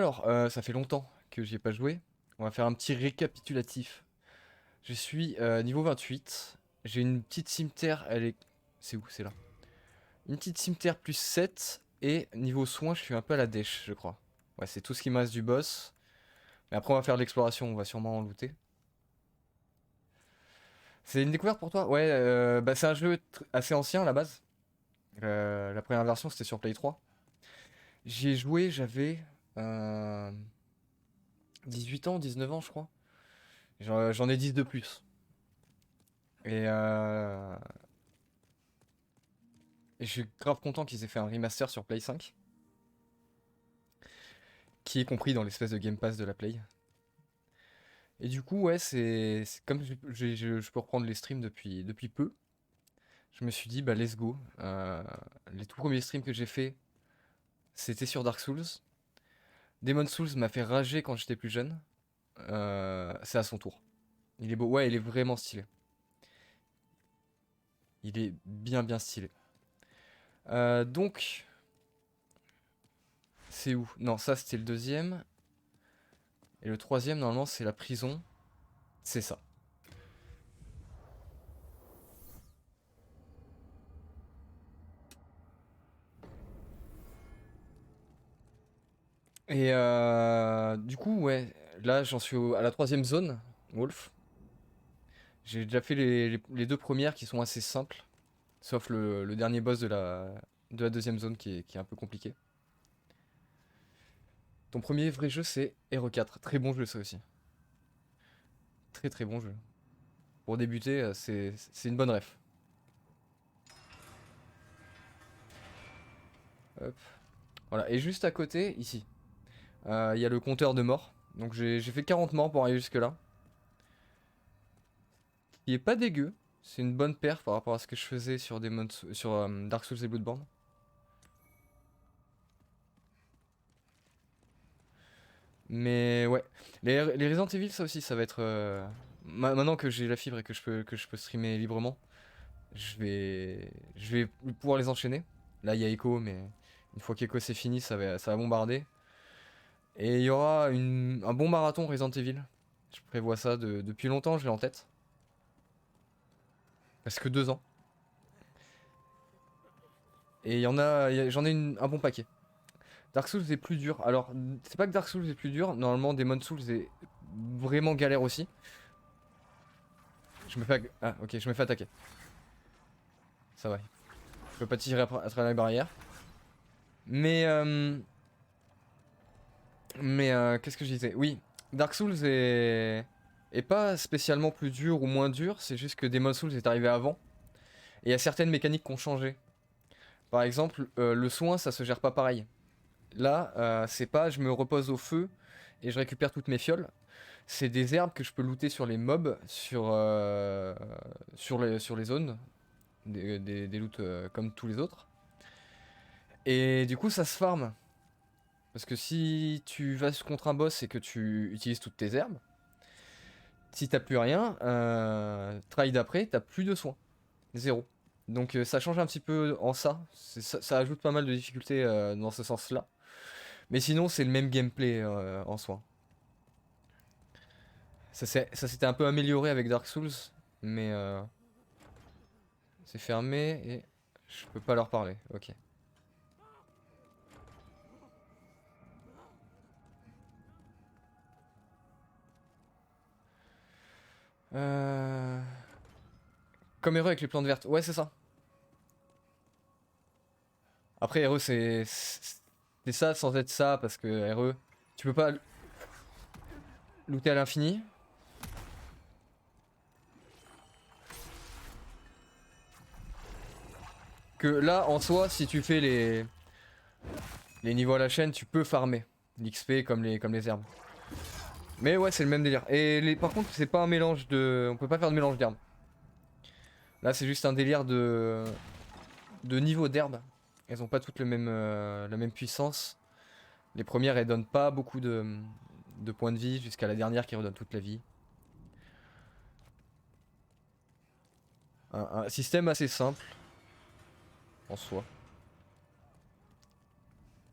Alors, ça fait longtemps que j'y ai pas joué. On va faire un petit récapitulatif. Je suis niveau 28. J'ai une petite cimetière, elle est... C'est où? C'est là. Une petite cimetière plus 7. Et niveau soin, je suis un peu à la dèche, je crois. Ouais, c'est tout ce qui me reste du boss. Mais après, on va faire de l'exploration, on va sûrement en looter. C'est une découverte pour toi? Ouais, bah, c'est un jeu assez ancien à la base. La première version, c'était sur Play 3. J'y ai joué, j'avais... euh, 18 ans, 19 ans, je crois. J'en ai 10 de plus. Et, euh, et je suis grave content qu'ils aient fait un remaster sur Play 5, qui est compris dans l'espèce de Game Pass de la Play. Et du coup, ouais, c'est comme je peux reprendre les streams depuis peu. Je me suis dit, bah let's go. Les tout premiers streams que j'ai fait, c'était sur Dark Souls. Demon Souls m'a fait rager quand j'étais plus jeune. C'est à son tour. Il est beau, ouais, il est vraiment stylé. Il est bien stylé. Donc, c'est où? Non, ça c'était le deuxième. Et le troisième, normalement, c'est la prison. C'est ça. Et du coup, ouais, là j'en suis à la troisième zone, Wolf. J'ai déjà fait les deux premières qui sont assez simples, sauf le dernier boss de la deuxième zone qui est un peu compliqué. Ton premier vrai jeu, c'est Hero 4. Très bon jeu, ça aussi. Très bon jeu. Pour débuter, c'est une bonne ref. Hop. Voilà, et juste à côté, ici, il y a le compteur de morts. Donc j'ai fait 40 morts pour arriver jusque-là. Il est pas dégueu. C'est une bonne perf par rapport à ce que je faisais sur, sur Dark Souls et Bloodborne. Mais ouais, les Resident Evil, ça aussi, ça va être... maintenant que j'ai la fibre et que je peux streamer librement, je vais pouvoir les enchaîner. Là, il y a Echo, mais une fois qu'Echo c'est fini, ça va bombarder. Et il y aura un bon marathon Resident Evil. Je prévois ça depuis longtemps, je l'ai en tête. Parce que 2 ans. Et j'en ai un bon paquet. Dark Souls est plus dur. Alors, c'est pas que Dark Souls est plus dur. Normalement, Demon Souls est vraiment galère aussi. Je me fais... Ah, ok, je me fais attaquer. Ça va. Je peux pas tirer à travers la barrière. Mais... qu'est-ce que je disais? Oui, Dark Souls est pas spécialement plus dur ou moins dur. C'est juste que Demon Souls est arrivé avant. Et il y a certaines mécaniques qui ont changé. Par exemple, le soin, ça se gère pas pareil. Là, c'est pas je me repose au feu et je récupère toutes mes fioles. C'est des herbes que je peux looter sur les mobs, sur les zones, des loots comme tous les autres. Et du coup, ça se farm. Parce que si tu vas contre un boss et que tu utilises toutes tes herbes, si t'as plus rien, try d'après, t'as plus de soins. Zéro. Donc ça change un petit peu en ça. Ça ajoute pas mal de difficultés dans ce sens-là. Mais sinon, c'est le même gameplay en soi. Ça s'était un peu amélioré avec Dark Souls, mais c'est fermé et je peux pas leur parler. Ok. Euh... Comme RE avec les plantes vertes. Ouais, c'est ça. Après, RE, c'est ça sans être ça, parce que RE, tu peux pas looter à l'infini. Que là, en soi, si tu fais les niveaux à la chaîne, tu peux farmer l'XP comme les herbes. Mais ouais, c'est le même délire. Et par contre, c'est pas un mélange de... On peut pas faire de mélange d'herbes. Là, c'est juste un délire de niveau d'herbes. Elles ont pas toutes la même puissance. Les premières, elles donnent pas beaucoup de points de vie, jusqu'à la dernière qui redonne toute la vie. Un système assez simple, en soi.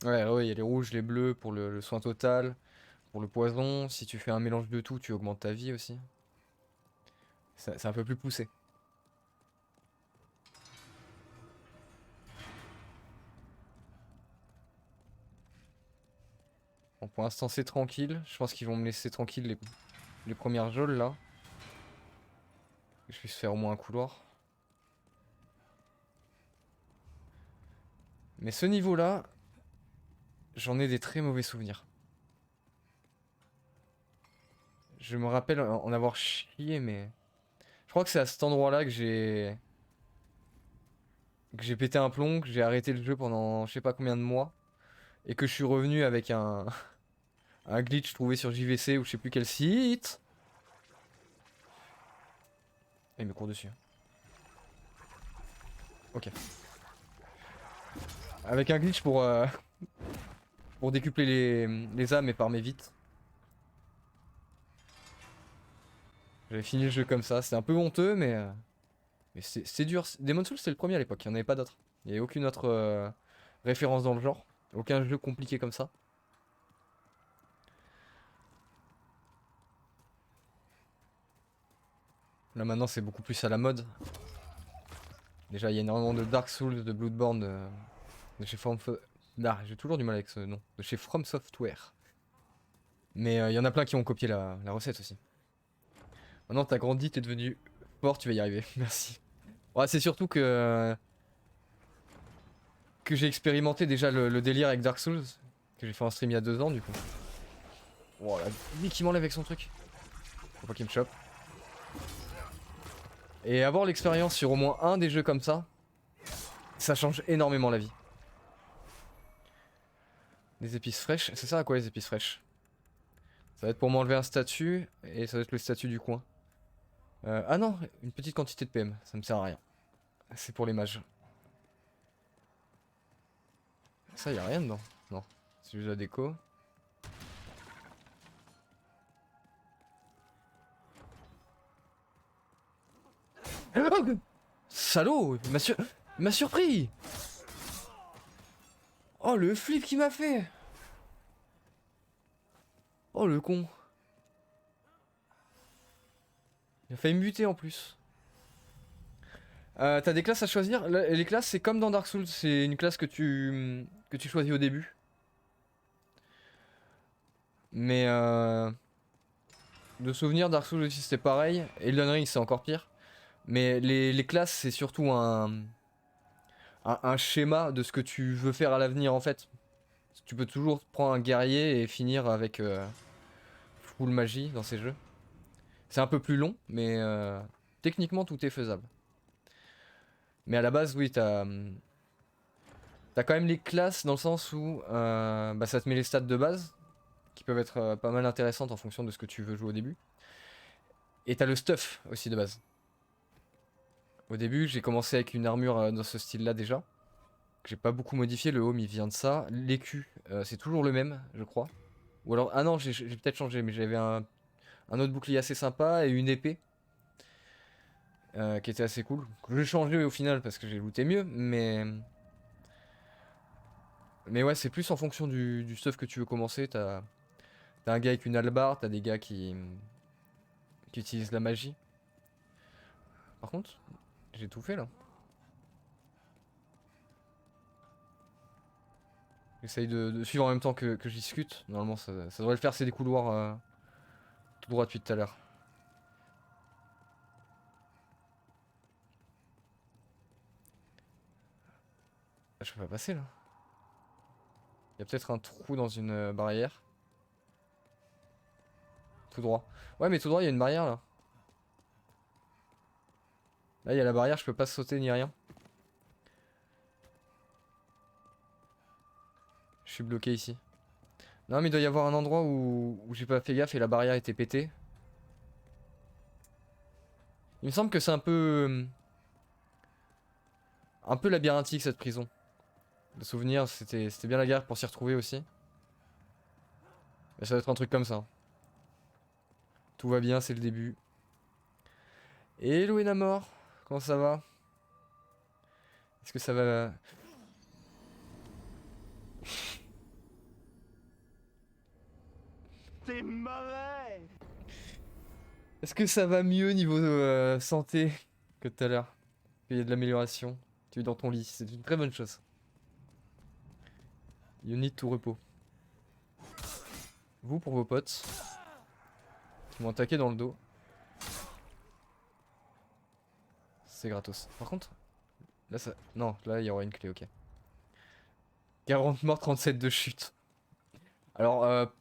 Ouais, ouais, il y a les rouges, les bleus pour le soin total, pour le poison. Si tu fais un mélange de tout, tu augmentes ta vie aussi. C'est un peu plus poussé. Bon, pour l'instant, c'est tranquille. Je pense qu'ils vont me laisser tranquille les premières geôles là. Que je puisse faire au moins un couloir. Mais ce niveau-là, j'en ai des très mauvais souvenirs. Je me rappelle en avoir chié, mais... Je crois que c'est à cet endroit-là que j'ai pété un plomb, que j'ai arrêté le jeu pendant je sais pas combien de mois, et que je suis revenu avec un glitch trouvé sur JVC ou je sais plus quel site. Et il me court dessus. Ok. Avec un glitch pour décupler les âmes et farmer vite. J'avais fini le jeu comme ça, c'était un peu honteux, mais c'est dur. Demon's Souls c'était le premier à l'époque, il n'y en avait pas d'autres. Il n'y avait aucune autre référence dans le genre. Aucun jeu compliqué comme ça. Là maintenant c'est beaucoup plus à la mode. Déjà il y a énormément de Dark Souls, de Bloodborne, de chez Ah, j'ai toujours du mal avec ce nom. De chez From Software. Mais il y en a plein qui ont copié la recette aussi. Maintenant t'as grandi, t'es devenu fort, tu vas y arriver. Merci. Ouais, c'est surtout que j'ai expérimenté déjà le délire avec Dark Souls. Que j'ai fait en stream il y a 2 ans du coup. Oh la vie qui m'enlève avec son truc. Faut pas qu'il me chope. Et avoir l'expérience sur au moins un des jeux comme ça change énormément la vie. Des épices fraîches, c'est ça à quoi les épices fraîches? Ça va être pour m'enlever un statut, et ça va être le statut du coin. Ah non, une petite quantité de PM, ça me sert à rien. C'est pour les mages. Ça, y a rien dedans. Non, c'est juste la déco. Salaud, il m'a surpris. Oh, le flip qu'il m'a fait. Oh, le con. Il a failli me buter en plus. T'as des classes à choisir. Les classes, c'est comme dans Dark Souls, c'est une classe que tu choisis au début. Mais de souvenir, Dark Souls aussi c'était pareil. Elden Ring c'est encore pire. Mais les classes, c'est surtout un schéma de ce que tu veux faire à l'avenir en fait. Tu peux toujours prendre un guerrier et finir avec full magie dans ces jeux. C'est un peu plus long, mais techniquement tout est faisable. Mais à la base, oui, t'as quand même les classes dans le sens où bah, ça te met les stats de base, qui peuvent être pas mal intéressantes en fonction de ce que tu veux jouer au début. Et t'as le stuff aussi de base. Au début, j'ai commencé avec une armure dans ce style-là déjà, que j'ai pas beaucoup modifié. Le home il vient de ça. L'écu, c'est toujours le même, je crois. Ou alors, ah non, j'ai peut-être changé, mais j'avais un autre bouclier assez sympa et une épée qui était assez cool. Que j'ai changé au final parce que j'ai looté mieux, mais ouais, c'est plus en fonction du stuff que tu veux commencer. T'as un gars avec une hallebarde, t'as des gars qui utilisent la magie. Par contre, j'ai tout fait là. J'essaye de suivre en même temps que je discute. Normalement, ça devrait le faire, c'est des couloirs tout droit depuis tout à l'heure. Ah, je peux pas passer là. Il y a peut-être un trou dans une barrière. Tout droit. Ouais, mais tout droit, il y a une barrière là. Là, il y a la barrière, je peux pas sauter ni rien. Je suis bloqué ici. Non, mais il doit y avoir un endroit où j'ai pas fait gaffe et la barrière était pétée. Il me semble que c'est un peu labyrinthique cette prison. De souvenir, c'était bien la guerre pour s'y retrouver aussi. Mais ça va être un truc comme ça. Tout va bien, c'est le début. Hello Enamor, comment ça va? Est-ce que ça va? T'es mauvais. Est-ce que ça va mieux niveau santé que tout à l'heure? Il y a de l'amélioration. Tu es dans ton lit, c'est une très bonne chose. You need to repos. Vous pour vos potes qui m'ont attaqué dans le dos. C'est gratos. Par contre, là ça... Non, là il y aura une clé, ok. 40 morts, 37 de chute. Alors,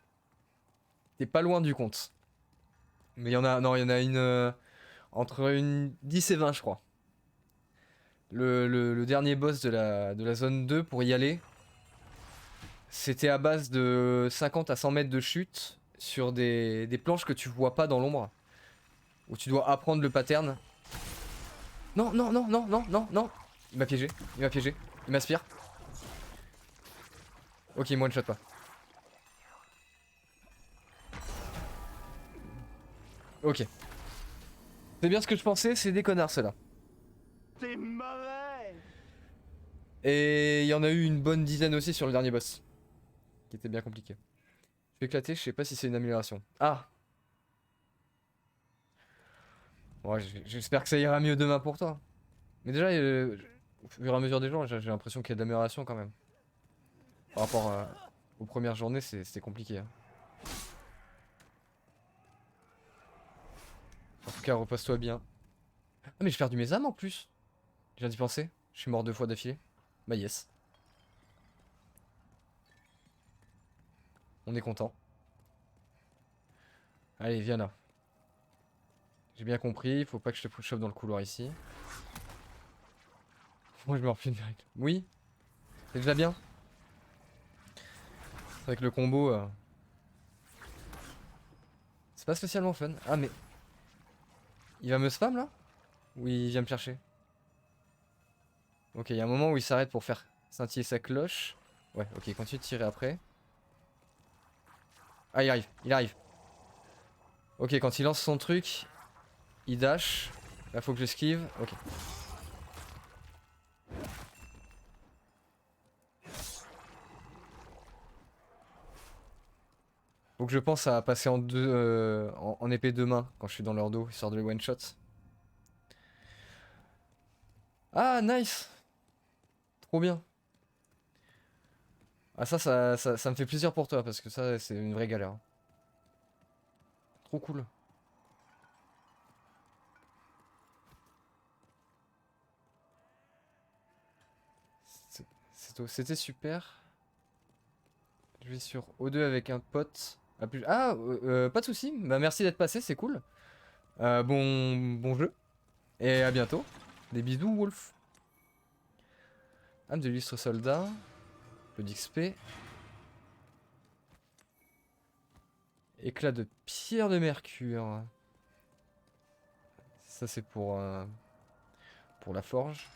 t'es pas loin du compte. Mais il y en a... Non, il y en a une... entre une 10 et 20, je crois. Le dernier boss de la zone 2, pour y aller, c'était à base de 50 à 100 mètres de chute sur des planches que tu vois pas dans l'ombre. Où tu dois apprendre le pattern. Non, non, non, non, non, non, non. Il m'a piégé, il m'a piégé. Il m'aspire. Ok, il me one-shot pas. Ok. C'est bien ce que je pensais, c'est des connards ceux-là. T'es mauvais. Et il y en a eu une bonne dizaine aussi sur le dernier boss. Qui était bien compliqué. Je suis éclaté, je sais pas si c'est une amélioration. Ah! Ouais, j'espère que ça ira mieux demain pour toi. Mais déjà, au fur et à mesure des jours, j'ai l'impression qu'il y a de l'amélioration quand même. Par rapport aux premières journées, c'était compliqué. Hein. En tout cas, repose-toi bien. Ah, mais j'ai perdu mes âmes en plus! Je viens d'y penser. Je suis mort 2 fois d'affilée. Bah, yes. On est content. Allez, viens là. J'ai bien compris, faut pas que je te chauffe dans le couloir ici. Moi, je me refile direct. Oui, c'est déjà bien. Avec le combo, c'est pas spécialement fun. Ah, mais il va me spam là? Ou il vient me chercher? Ok, il y a un moment où il s'arrête pour faire scintiller sa cloche. Ouais, ok, continue de tirer après. Ah, il arrive, il arrive. Ok, quand il lance son truc, il dash. Là, faut que j'esquive. Ok. Faut que je pense à passer en deux, en épée de main quand je suis dans leur dos, histoire de les one shot. Ah, nice! Trop bien. Ah, ça me fait plaisir pour toi parce que ça, c'est une vraie galère. Trop cool. C'était super. Je vais sur O2 avec un pote. Ah, pas de soucis. Bah, merci d'être passé, c'est cool. Bon jeu. Et à bientôt. Des bisous, Wolf. Âme de l'illustre soldat. Peu d'XP. Éclat de pierre de mercure. Ça, c'est pour la forge.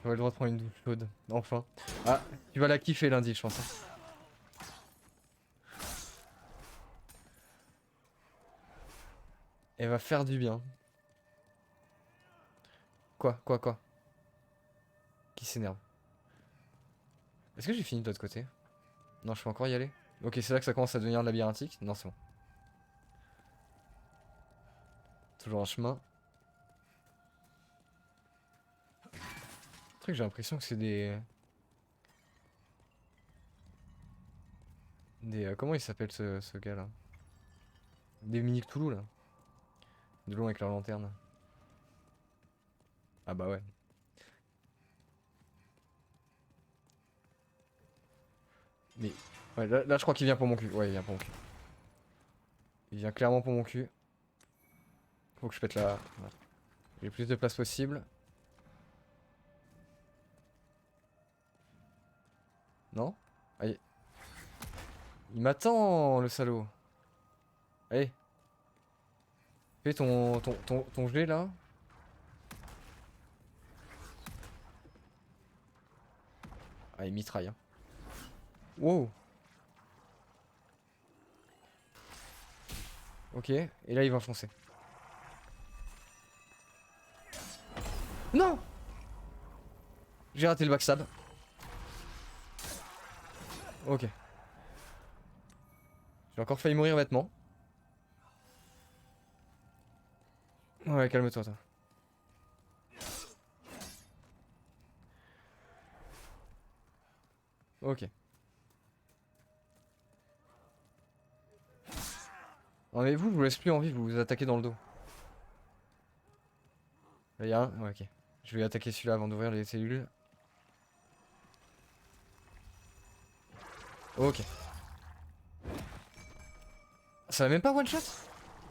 J'aurais le droit de prendre une douche chaude. Enfin. Ah, tu vas la kiffer lundi, je pense. Hein. Elle va faire du bien. Quoi? Qui s'énerve? Est-ce que j'ai fini de l'autre côté? Non, je peux encore y aller? Ok, c'est là que ça commence à devenir labyrinthique? Non, c'est bon. Toujours un chemin. Le truc, j'ai l'impression que c'est comment il s'appelle ce gars là? Des mini Cthulhu là. De loin avec leur lanterne. Ah bah ouais. Mais. Ouais, là, je crois qu'il vient pour mon cul. Ouais, il vient pour mon cul. Il vient clairement pour mon cul. Faut que je pète la. Ouais. J'ai le plus de place possible. Non? Allez. Il m'attend, le salaud. Allez. Fais ton jet là. Ah, il mitraille. Hein. Wow. Ok. Et là, il va foncer. Non! J'ai raté le backstab. Ok. J'ai encore failli mourir bêtement. Ouais, calme-toi, toi. Ok. Non mais vous, je vous laisse plus en vie, vous vous attaquez dans le dos. Là, y a un. Ouais, ok. Je vais attaquer celui-là avant d'ouvrir les cellules. Ok. Ça va même pas one shot?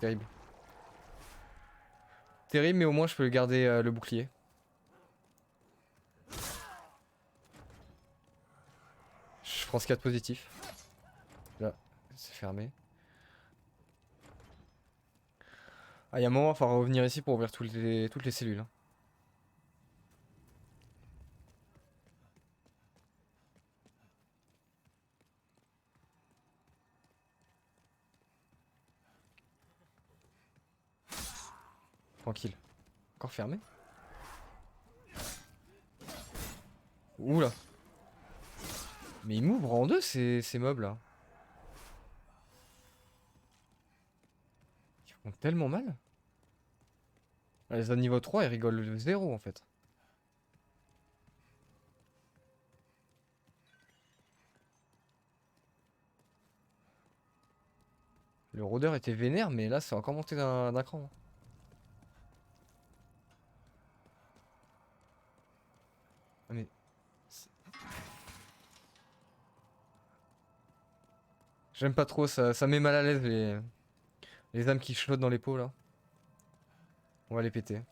Terrible. Terrible, mais au moins je peux garder le bouclier. Je prends ce qu'il y a de positif. Là, c'est fermé. Ah, il y a un moment, il va falloir revenir ici pour ouvrir toutes les cellules, hein. Tranquille. Encore fermé? Oula. Mais ils m'ouvrent en deux ces mobs là. Ils font tellement mal. Ah, les zones niveau 3 ils rigolent de zéro en fait. Le rôdeur était vénère mais là c'est encore monté d'un cran. Ah, mais... J'aime pas trop ça met mal à l'aise les âmes qui flottent dans les pots là. On va les péter.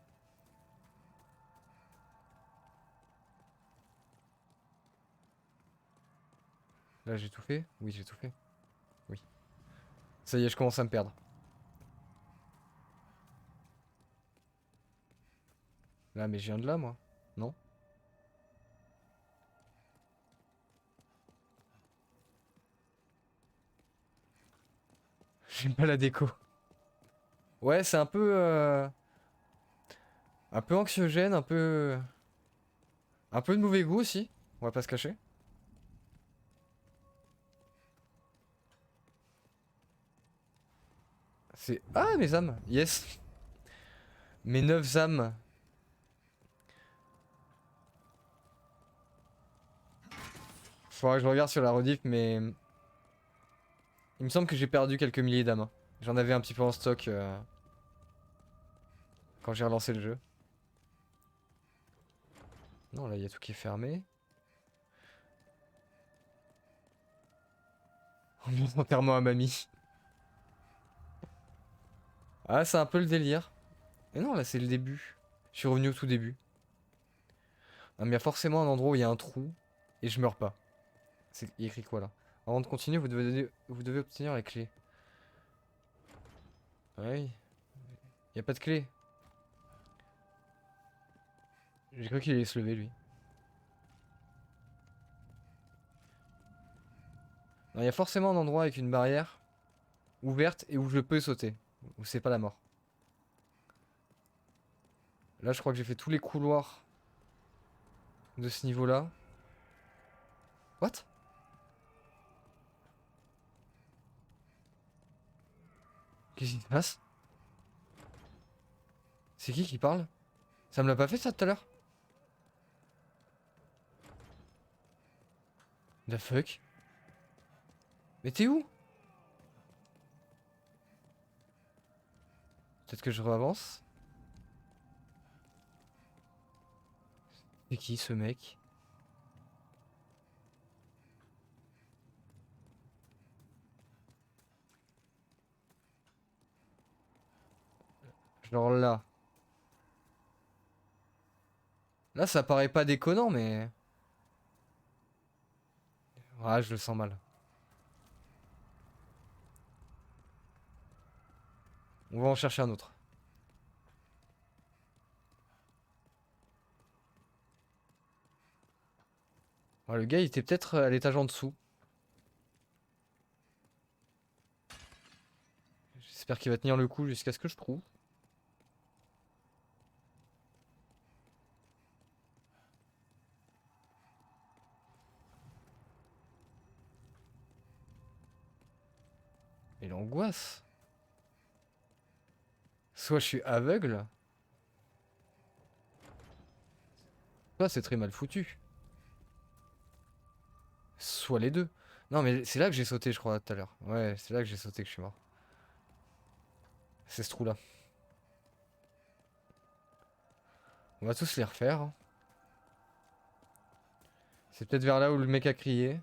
Là j'ai tout fait? Oui j'ai tout fait. Oui. Ça y est je commence à me perdre. Là mais je viens de là moi. Non? J'aime pas la déco. Ouais c'est un peu anxiogène, un peu de mauvais goût aussi. On va pas se cacher. C'est... Ah mes âmes! Yes! Mes 9 âmes. Faudra que je regarde sur la rediff, mais il me semble que j'ai perdu quelques milliers d'âmes, hein. J'en avais un petit peu en stock quand j'ai relancé le jeu. Non, là, il y a tout qui est fermé. Ambiance enterrement à mamie. Ah, c'est un peu le délire. Et non, là, c'est le début. Je suis revenu au tout début. Ah, mais il y a forcément un endroit où il y a un trou et je meurs pas. C'est il y a écrit quoi là? Avant de continuer, vous devez obtenir la clé. Ouais. Il y a pas de clé. J'ai cru qu'il allait se lever lui. Non, il y a forcément un endroit avec une barrière ouverte et où je peux sauter. Où c'est pas la mort. Là, je crois que j'ai fait tous les couloirs de ce niveau-là. What? Qu'est-ce qui se passe? C'est qui parle? Ça me l'a pas fait ça tout à l'heure? The fuck? Mais t'es où? Peut-être que je avance. C'est qui ce mec? Genre là. Là, ça paraît pas déconnant, mais... Ouais, je le sens mal. On va en chercher un autre. Ouais, le gars, il était peut-être à l'étage en dessous. J'espère qu'il va tenir le coup jusqu'à ce que je trouve. Et l'angoisse. Soit je suis aveugle. Soit c'est très mal foutu. Soit les deux. Non mais c'est là que j'ai sauté je crois tout à l'heure. Ouais, c'est là que j'ai sauté que je suis mort. C'est ce trou là. On va tous les refaire, hein. C'est peut-être vers là où le mec a crié.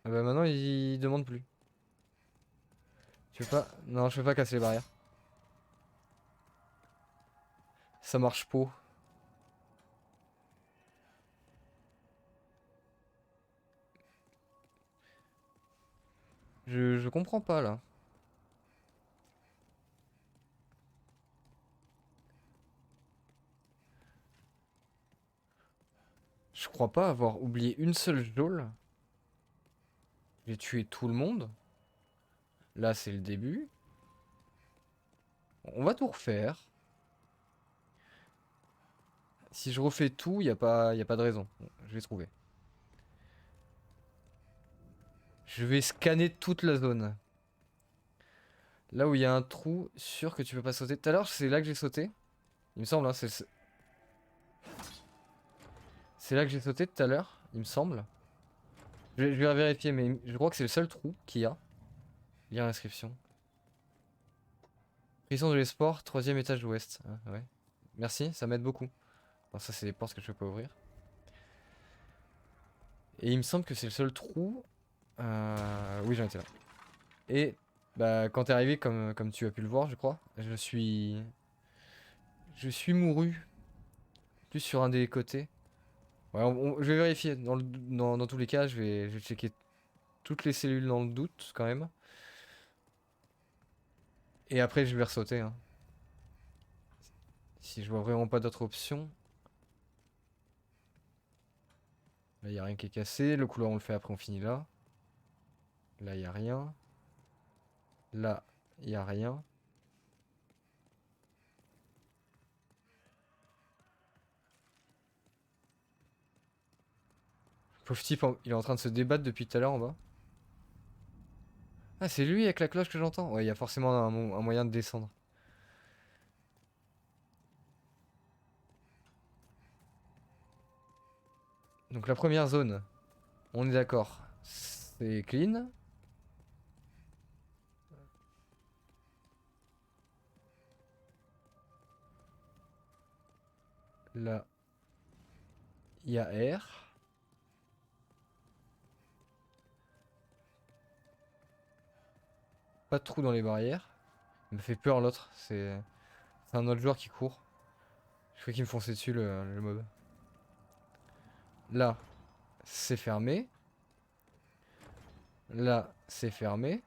Ah bah maintenant il demande plus. Tu veux pas? Non, je peux pas casser les barrières. Ça marche pas. Je comprends pas là. Je crois pas avoir oublié une seule geôle. J'ai tué tout le monde. Là c'est le début. On va tout refaire. Si je refais tout, y a pas de raison. Bon, je vais trouver. Je vais scanner toute la zone. Là où il y a un trou, sûr que tu peux pas sauter. Tout à l'heure, c'est là que j'ai sauté. Il me semble, hein, c'est là que j'ai sauté tout à l'heure, il me semble. Je vais vérifier, mais je crois que c'est le seul trou qu'il y a. Lire l'inscription. Prison de l'espoir, troisième étage ouest. Ah, ouais. Merci, ça m'aide beaucoup. Bon, ça, c'est des portes que je peux pas ouvrir. Et il me semble que c'est le seul trou. Oui, j'en étais là. Et bah, quand t'es arrivé, comme tu as pu le voir, je crois, je suis mouru. Plus sur un des côtés. Ouais, je vais vérifier. Dans tous les cas, je vais checker toutes les cellules dans le doute, quand même. Et après, je vais ressauter, hein. Si je vois vraiment pas d'autres options. Là, y a rien qui est cassé. Le couloir, on le fait après, on finit là. Là, y a rien. Là, y a rien. Pauvre type, il est en train de se débattre depuis tout à l'heure en bas. Ah, c'est lui avec la cloche que j'entends? Ouais, il y a forcément un moyen de descendre. Donc la première zone, on est d'accord. C'est clean. Là, il y a R. Pas de trou dans les barrières. Il me fait peur l'autre. C'est un autre joueur qui court. Je crois qu'il me fonçait dessus le mob. Là, c'est fermé. Là, c'est fermé.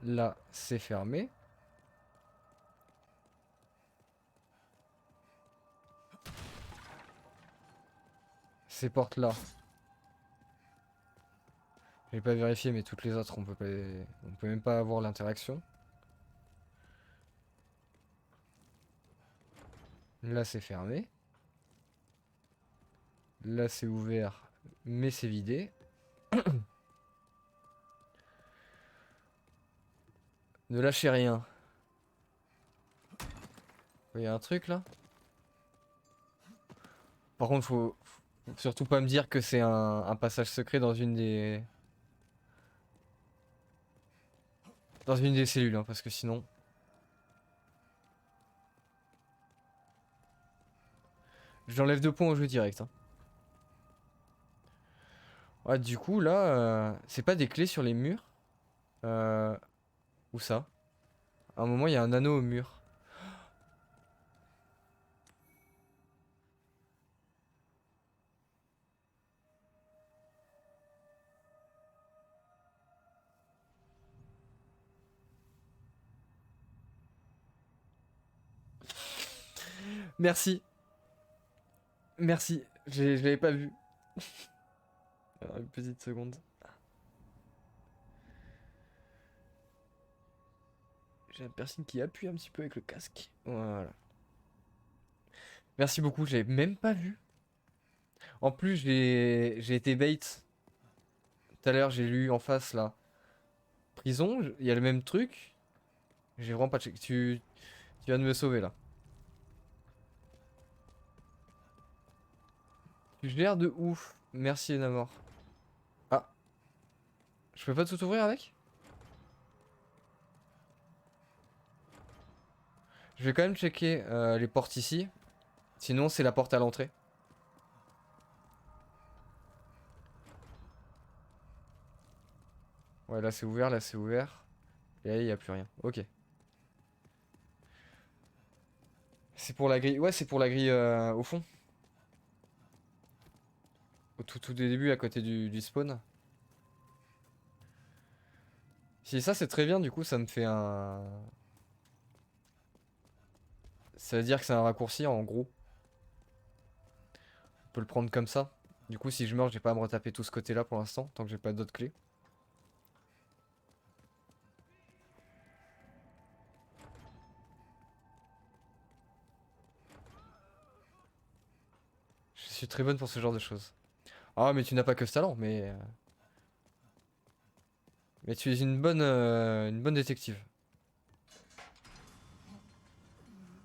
Là, c'est fermé. Ces portes-là. J'ai pas vérifié, mais toutes les autres, on peut même pas avoir l'interaction. Là, c'est fermé. Là, c'est ouvert, mais c'est vidé. Ne lâchez rien. Il y a un truc là. Par contre, faut surtout pas me dire que c'est un passage secret dans une des cellules, hein, parce que sinon. J'enlève 2 points au jeu direct, hein. Ouais, du coup, là, c'est pas des clés sur les murs. Où ça? À un moment, il y a un anneau au mur. Merci. Merci. Je l'avais pas vu. Alors, une petite seconde. J'ai un piercing qui appuie un petit peu avec le casque. Voilà. Merci beaucoup, j'avais même pas vu. En plus, j'ai été bait. Tout à l'heure, j'ai lu en face là. Prison, il y a le même truc. J'ai vraiment pas checké. Tu viens de me sauver là. Tu gères de ouf. Merci Enamor. Ah, je peux pas tout ouvrir avec? Je vais quand même checker les portes ici. Sinon, c'est la porte à l'entrée. Ouais, là c'est ouvert, là c'est ouvert. Et là, il n'y a plus rien. Ok. C'est pour la grille. Ouais, c'est pour la grille au fond. Au tout début, à côté du spawn. Si ça, c'est très bien, du coup, ça me fait un. Ça veut dire que c'est un raccourci en gros. On peut le prendre comme ça. Du coup, si je meurs, j'ai pas à me retaper tout ce côté-là pour l'instant, tant que j'ai pas d'autres clés. Je suis très bonne pour ce genre de choses. Ah, mais tu n'as pas que ce talent, mais. Mais tu es une bonne détective.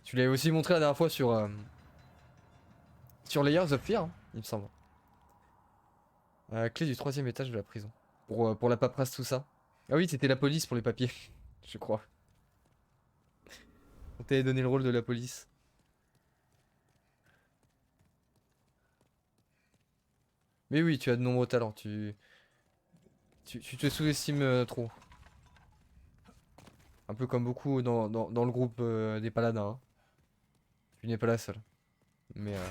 Tu l'avais aussi montré la dernière fois sur Layers of Fear, hein, il me semble. Clé du 3e étage de la prison. Pour la paperasse, tout ça. Ah oui, c'était la police pour les papiers, je crois. On t'avait donné le rôle de la police. Mais oui, tu as de nombreux talents, tu te sous-estimes trop. Un peu comme beaucoup dans le groupe des paladins, hein. Tu n'es pas la seule. Mais, euh,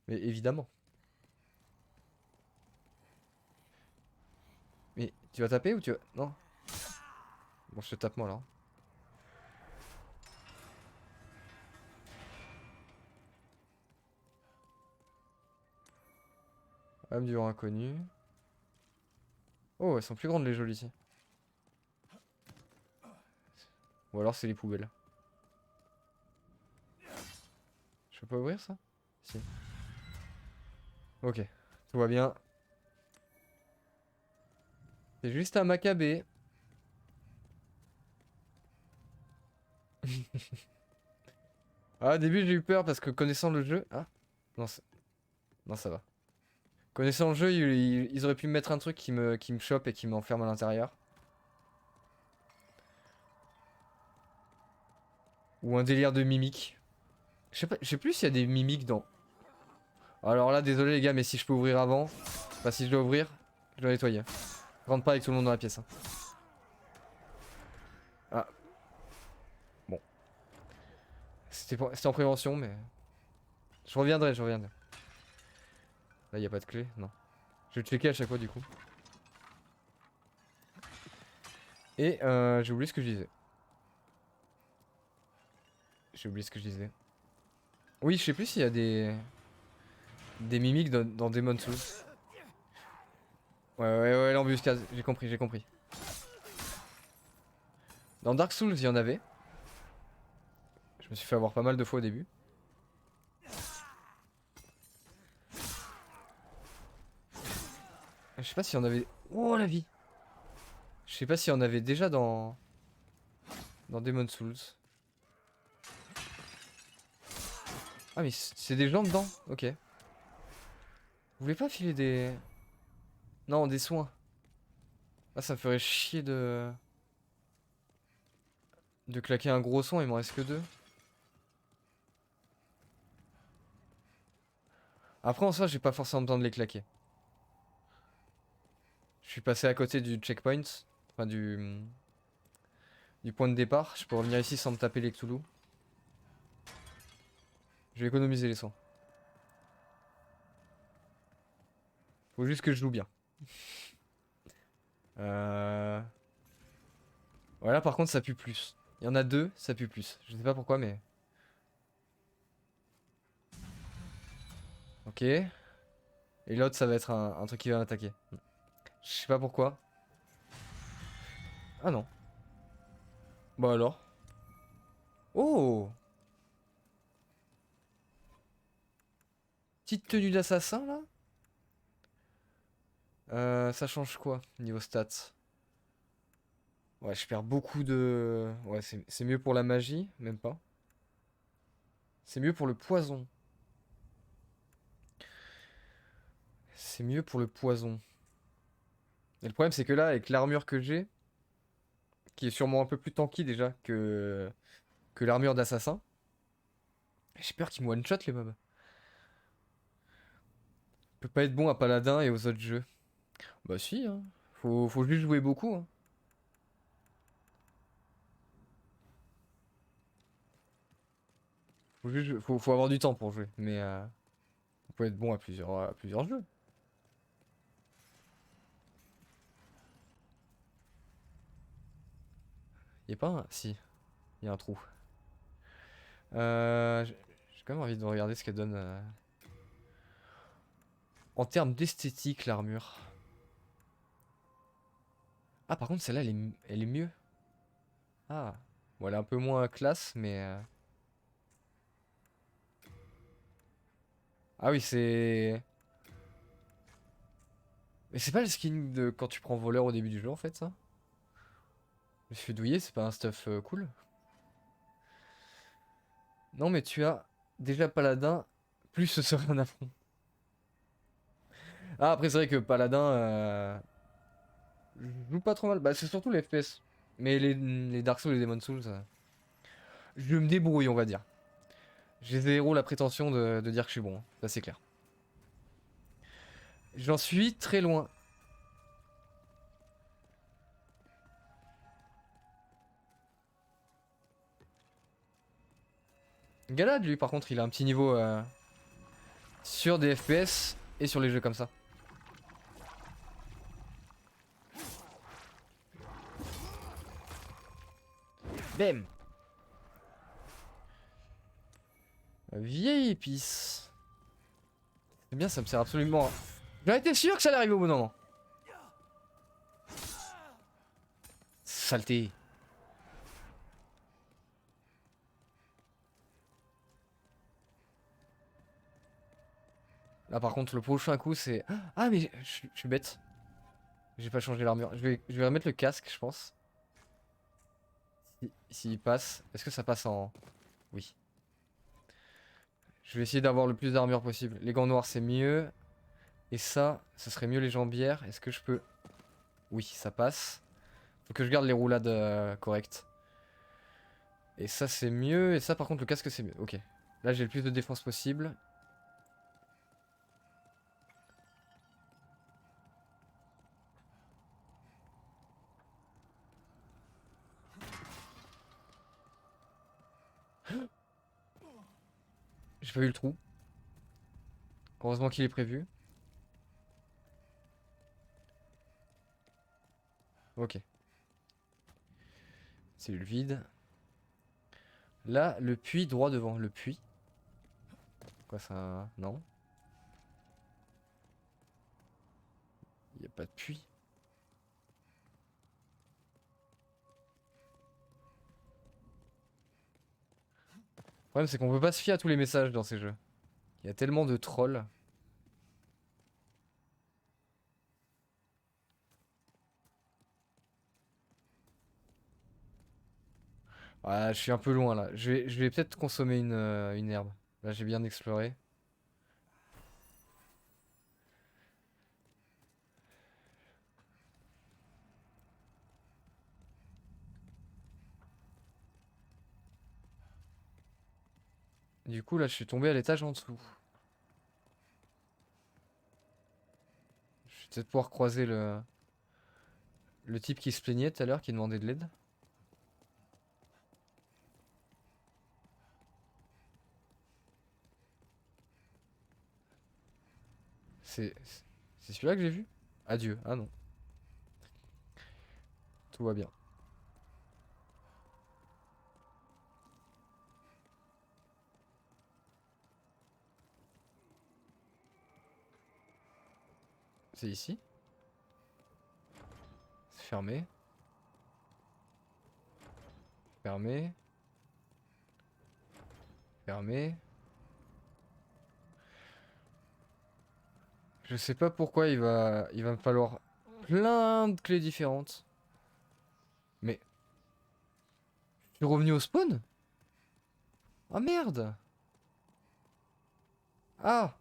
mais évidemment. Mais tu vas taper ou tu vas... Non. Bon, je te tape moi alors. Âme du inconnu. Oh, elles sont plus grandes les jolies ici. Ou alors c'est les poubelles. Je peux pas ouvrir ça? Si. Ok, tout va bien. C'est juste un macabé. Ah, au début j'ai eu peur parce que connaissant le jeu... Ah, non, non ça va. Connaissant le jeu, ils auraient pu me mettre un truc qui me chope et qui m'enferme à l'intérieur. Ou un délire de mimique. Je sais plus s'il y a des mimiques dans... Alors là, désolé les gars, mais si je peux ouvrir avant... Enfin, si je dois ouvrir, je dois nettoyer. Je rentre pas avec tout le monde dans la pièce, hein. Ah, bon. C'était en prévention, mais... Je reviendrai, je reviendrai. Là, y a pas de clé? Non. Je vais checker à chaque fois, du coup. Et j'ai oublié ce que je disais. J'ai oublié ce que je disais. Oui, je sais plus s'il y a des mimiques dans Demon's Souls. Ouais, l'embuscade, j'ai compris, j'ai compris. Dans Dark Souls, il y en avait. Je me suis fait avoir pas mal de fois au début. Je sais pas s'il y en avait... Oh la vie! Je sais pas s'il y en avait déjà dans Demon's Souls. Ah mais c'est des gens dedans? Ok. Vous voulez pas filer des... Non, des soins. Ah, ça me ferait chier de claquer un gros soin, il m'en reste que deux. Après en soi, j'ai pas forcément besoin de les claquer. Je suis passé à côté du checkpoint. Enfin du point de départ. Je peux revenir ici sans me taper les Cthulhu. Je vais économiser les soins. Faut juste que je joue bien. Euh... Voilà, par contre, ça pue plus. Il y en a deux, ça pue plus. Je sais pas pourquoi, mais... Ok. Et Et l'autre, ça va être un truc qui va m'attaquer. Je sais pas pourquoi. Ah non. Bah alors. Oh! Petite tenue d'assassin là? Ça change quoi niveau stats? Ouais, je perds beaucoup de... Ouais, c'est mieux pour la magie, même pas. C'est mieux pour le poison. C'est mieux pour le poison. Et le problème, c'est que là, avec l'armure que j'ai, qui est sûrement un peu plus tanky déjà que l'armure d'assassin, j'ai peur qu'ils me one-shot les mobs. Peut pas être bon à Paladin et aux autres jeux. Bah si, hein. Faut juste jouer beaucoup, hein. Faut avoir du temps pour jouer. Mais on peut être bon à plusieurs jeux. Y a pas un... Si, y a un trou. J'ai quand même envie de regarder ce qu'elle donne en termes d'esthétique, l'armure. Ah, par contre, celle-là, elle est mieux. Ah, bon, elle est un peu moins classe, mais... Ah oui, c'est... Mais c'est pas le skin de quand tu prends voleur au début du jeu, en fait, ça? Je me suis fait douiller, c'est pas un stuff cool? Non, mais tu as déjà Paladin, plus ce serait un affront. Ah, après, c'est vrai que Paladin... je joue pas trop mal. Bah, c'est surtout les FPS. Mais les Dark Souls et les Demon Souls, je me débrouille, on va dire. J'ai zéro la prétention de dire que je suis bon, hein. Ça c'est clair. J'en suis très loin. Galad, lui, par contre, il a un petit niveau sur des FPS et sur les jeux comme ça. Bam! Vieille épice. C'est bien, ça me sert absolument. J'en étais sûr que ça allait arriver au bon moment. Saleté. Là, par contre, le prochain coup, c'est. Ah, mais je suis bête. J'ai pas changé l'armure. Je vais remettre le casque, je pense. S'il passe. Est-ce que ça passe en. Oui. Je vais essayer d'avoir le plus d'armure possible. Les gants noirs, c'est mieux. Et ça, ce serait mieux les jambières. Est-ce que je peux... Oui, ça passe. Faut que je garde les roulades correctes. Et ça, c'est mieux. Et ça, par contre, le casque, c'est mieux. Ok. Là, j'ai le plus de défense possible. J'ai pas vu le trou. Heureusement qu'il est prévu. Ok. C'est le vide. Là, le puits droit devant. Le puits. Quoi, ça... Non. Il n'y a pas de puits. Le problème, c'est qu'on peut pas se fier à tous les messages dans ces jeux. Il y a tellement de trolls. Ah, je suis un peu loin là. Je vais peut-être consommer une herbe. Là, j'ai bien exploré. Du coup, là, je suis tombé à l'étage en dessous. Je vais peut-être pouvoir croiser le type qui se plaignait tout à l'heure, qui demandait de l'aide. C'est c'est celui-là que j'ai vu? Adieu. Ah non. Tout va bien. C'est ici. C'est fermé. Fermé. Fermé. Je sais pas pourquoi il va me falloir plein de clés différentes. Mais... Je suis revenu au spawn? Ah merde! Ah!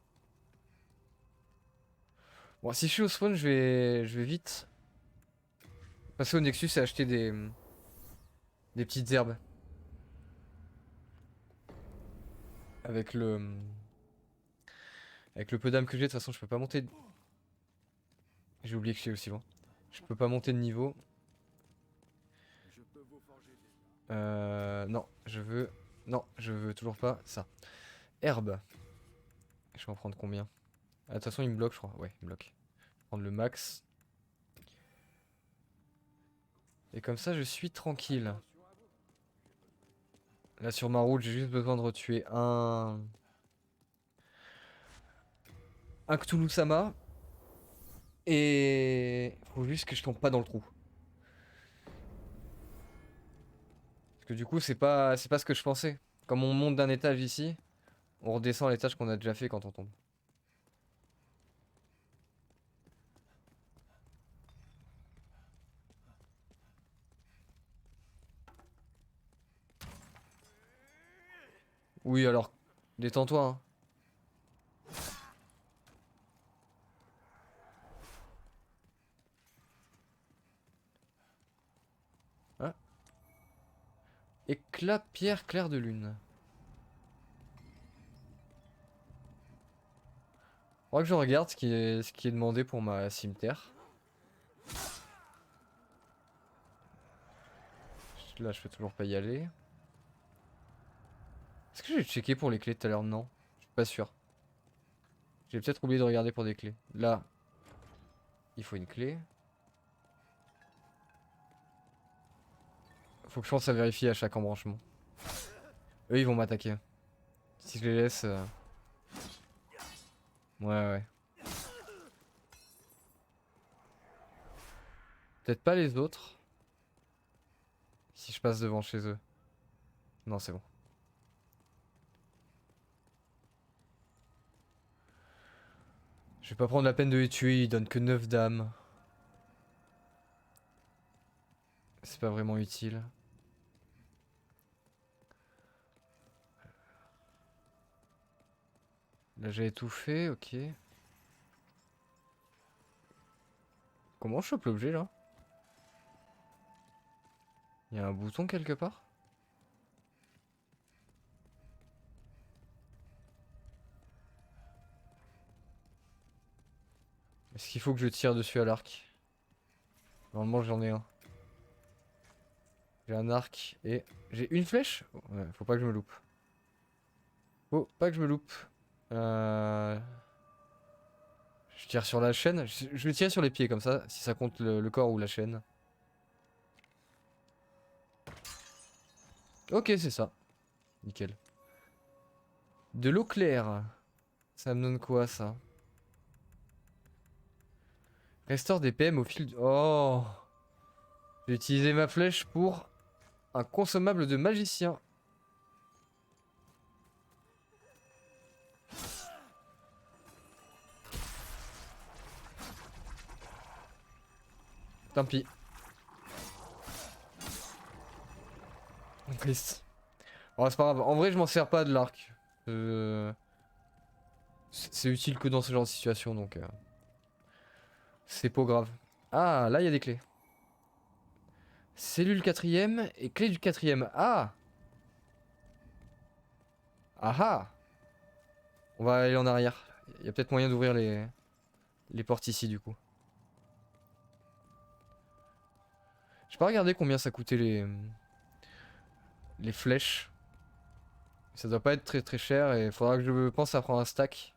Bon, si je suis au spawn, je vais vite passer au Nexus et acheter des petites herbes. Avec avec le peu d'âme que j'ai, de toute façon, je peux pas monter. J'ai oublié que je suis aussi loin. Je peux pas monter de niveau. Non, je veux... Non, je veux toujours pas ça. Herbe. Je vais en prendre combien? Ah, de toute façon, il me bloque, je crois. Ouais, il me bloque. Je vais prendre le max. Et comme ça, je suis tranquille. Là, sur ma route, j'ai juste besoin de retuer un Cthulhu-sama. Et... Faut juste que je tombe pas dans le trou. Parce que du coup, c'est pas ce que je pensais. Comme on monte d'un étage ici, on redescend à l'étage qu'on a déjà fait quand on tombe. Oui, alors, détends-toi, hein. Hein. Éclat, pierre, clair de lune. Faudra que je regarde ce qui est demandé pour ma cimetière. Là, je peux toujours pas y aller. Est-ce que j'ai checké pour les clés tout à l'heure? Non. Je suis pas sûr. J'ai peut-être oublié de regarder pour des clés. Là, il faut une clé. Faut que je pense à vérifier à chaque embranchement. Eux, ils vont m'attaquer. Si je les laisse... Ouais, ouais. Peut-être pas les autres. Si je passe devant chez eux. Non, c'est bon. Je vais pas prendre la peine de les tuer, ils donnent que 9 d'âme. C'est pas vraiment utile. Là, j'ai tout fait, ok. Comment je chope l'objet là? Il y a un bouton quelque part? Est-ce qu'il faut que je tire dessus à l'arc? Normalement j'en ai un. J'ai un arc et... J'ai une flèche? Ouais, faut pas que je me loupe. Faut pas que je me loupe. Je tire sur la chaîne. Je vais tirer sur les pieds comme ça, si ça compte le corps ou la chaîne. Ok, c'est ça. Nickel. De l'eau claire. Ça me donne quoi ça? Restaure des PM au fil du... Oh! J'ai utilisé ma flèche pour un consommable de magicien. Tant pis. Triste. Bon, c'est pas grave. En vrai, je m'en sers pas de l'arc. C'est utile que dans ce genre de situation, donc... c'est pas grave. Ah, là, il y a des clés. Cellule quatrième et clé du quatrième. Ah! Ah ah! On va aller en arrière. Il y a peut-être moyen d'ouvrir les portes ici, du coup. J'ai pas regardé combien ça coûtait les flèches. Ça doit pas être très très cher et il faudra que je pense à prendre un stack.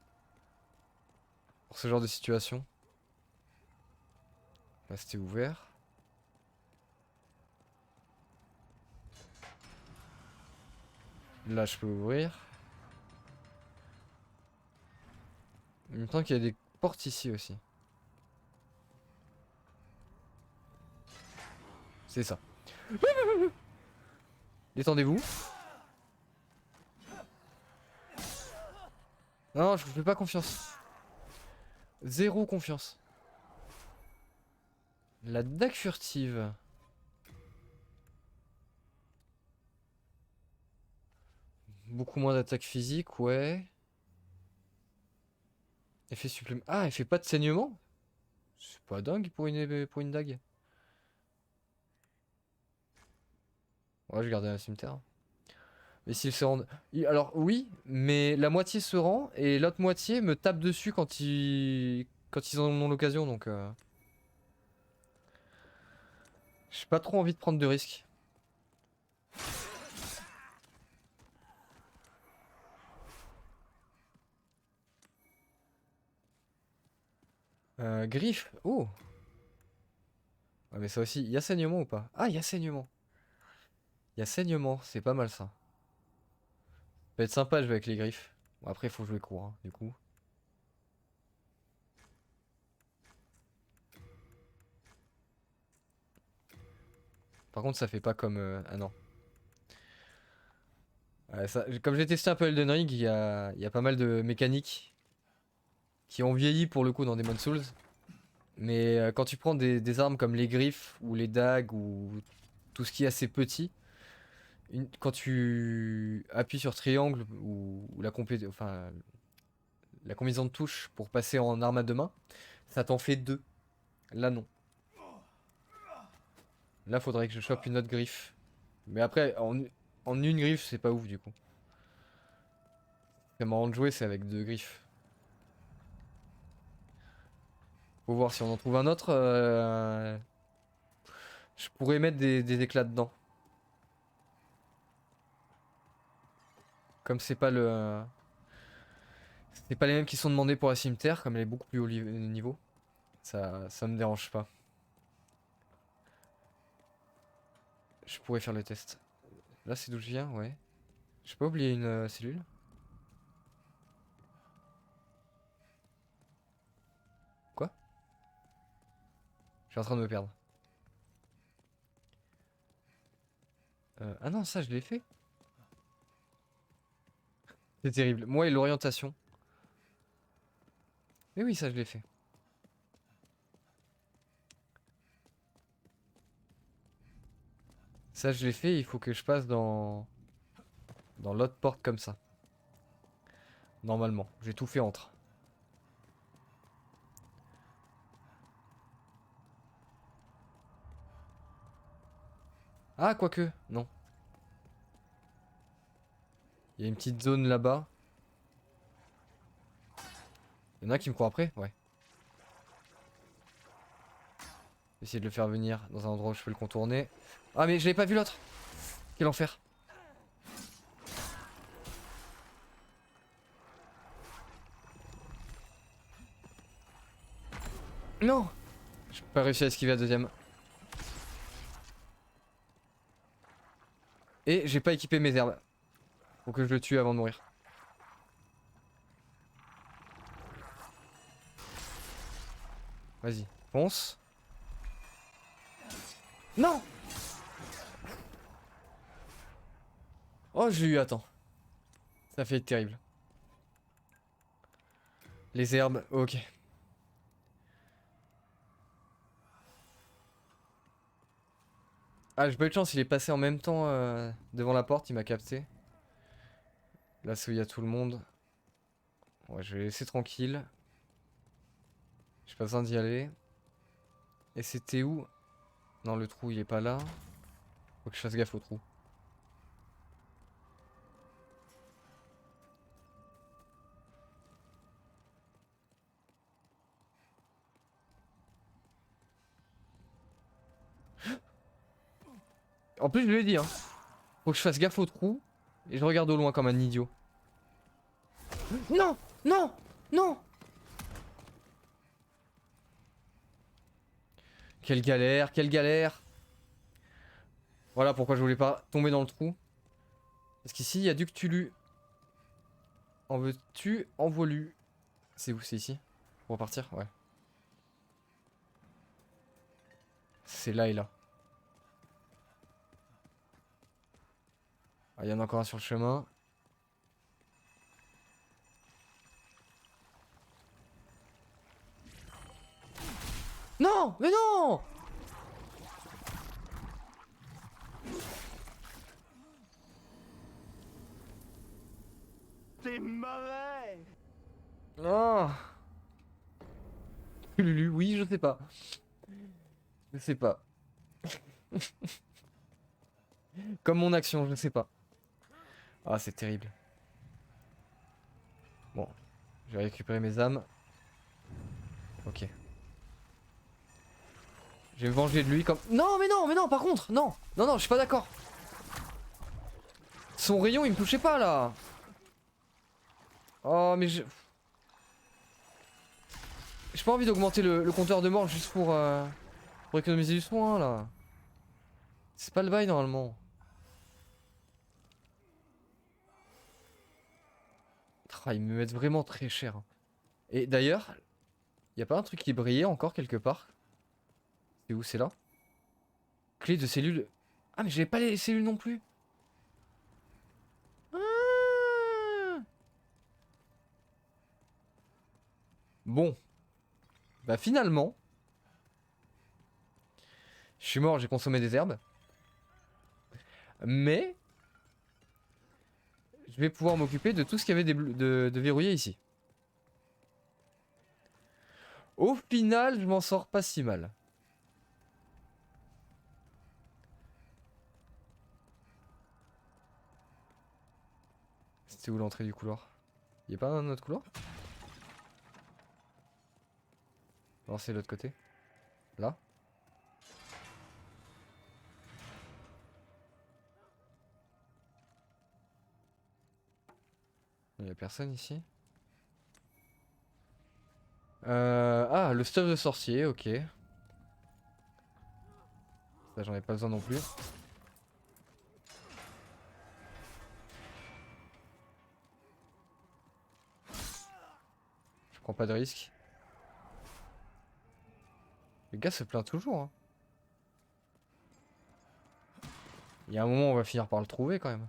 Pour ce genre de situation. Là, c'était ouvert. Là, je peux ouvrir. En même temps qu'il y a des portes ici aussi. c'est ça. Détendez-vous. Non, je vous fais pas confiance. Zéro confiance. La dague furtive. Beaucoup moins d'attaque physique, ouais. Effet supplémentaire. Ah, elle fait pas de saignement? C'est pas dingue pour une dague. Ouais, je gardais un cimetière. Mais s'ils se rendent. Alors, oui, mais la moitié se rend et l'autre moitié me tape dessus quand ils en ont l'occasion, donc. J'ai pas trop envie de prendre de risques. Griffe. Oh! Ouais, mais ça aussi, il y a saignement ou pas? Ah, il y a saignement. Il y a saignement, c'est pas mal ça. Ça peut être sympa de jouer avec les griffes. Bon, après, il faut jouer court, hein, du coup. Par contre, ça fait pas comme. Ah non. Ouais, comme j'ai testé un peu Elden Ring, il y a pas mal de mécaniques qui ont vieilli pour le coup dans Demon's Souls. Mais quand tu prends des armes comme les griffes ou les dagues ou tout ce qui est assez petit, quand tu appuies sur triangle ou la combinaison de touches pour passer en arme à deux mains, ça t'en fait deux. Là non. Là faudrait que je chope une autre griffe. Mais après, en une griffe, c'est pas ouf du coup. C'est marrant de jouer, c'est avec deux griffes. Faut voir si on en trouve un autre. Je pourrais mettre des éclats dedans. Comme c'est pas les mêmes qui sont demandés pour la cimetière, comme elle est beaucoup plus haut niveau. Ça me dérange pas. Je pourrais faire le test. Là, c'est d'où je viens, ouais. J'ai pas oublié une cellule. Quoi? Je suis en train de me perdre. Ah non, ça, je l'ai fait. C'est terrible. Moi et l'orientation. Mais oui, ça, je l'ai fait. Ça, je l'ai fait. Il faut que je passe dans l'autre porte comme ça. Normalement. J'ai tout fait entre. Ah, quoique. Non. Il y a une petite zone là-bas. Il y en a qui me courent après? Ouais. Essayer de le faire venir dans un endroit où je peux le contourner. Ah, mais je l'avais pas vu l'autre! Quel enfer! Non! J'ai pas réussi à esquiver la deuxième. Et j'ai pas équipé mes herbes. Faut que je le tue avant de mourir. Vas-y, fonce. Non! Oh, j'ai eu, attends. Ça fait terrible. Les herbes, ok. Ah, j'ai pas eu de chance, il est passé en même temps devant la porte, il m'a capté. Là, c'est où il y a tout le monde. Ouais, je vais laisser tranquille. J'ai pas besoin d'y aller. Et c'était où? Non, le trou, il est pas là. Faut que je fasse gaffe au trou. En plus, je lui ai dit, hein. Faut que je fasse gaffe au trou. Et je regarde au loin comme un idiot. Non! Non! Non! Quelle galère, quelle galère! Voilà pourquoi je voulais pas tomber dans le trou. Parce qu'ici, il y a du Cthulhu. En veux-tu? En volu. C'est où? C'est ici? Pour repartir? Ouais. C'est là et là. Ah, il y en a encore un sur le chemin. Non, mais non! T'es mauvais. Oh. Lulu, oui, je sais pas. Je sais pas. Comme mon action, je sais pas. Ah, c'est terrible. Bon, je vais récupérer mes âmes. Ok. Je vais me venger de lui comme... Non, mais non, par contre, non. Non, non, je suis pas d'accord. Son rayon, il me touchait pas, là. Oh, mais je... J'ai pas envie d'augmenter le compteur de mort juste pour économiser du soin, là. C'est pas le bail, normalement. Ah, ils me mettent vraiment très cher. Et d'ailleurs, y a pas un truc qui brillait encore quelque part? C'est où? C'est là? Clé de cellule. Ah, mais j'avais pas les cellules non plus. Ah. Bon. Bah finalement, je suis mort, j'ai consommé des herbes. Mais je vais pouvoir m'occuper de tout ce qu'il y avait de verrouillé ici. Au final, je m'en sors pas si mal. C'était où l'entrée du couloir? Y'a pas un autre couloir? Non, c'est l'autre côté. Là? Y'a personne ici? Ah, le stuff de sorcier, ok. Ça, j'en ai pas besoin non plus. Je prends pas de risque. Le gars se plaint toujours, hein. Il y a un moment où on va finir par le trouver quand même.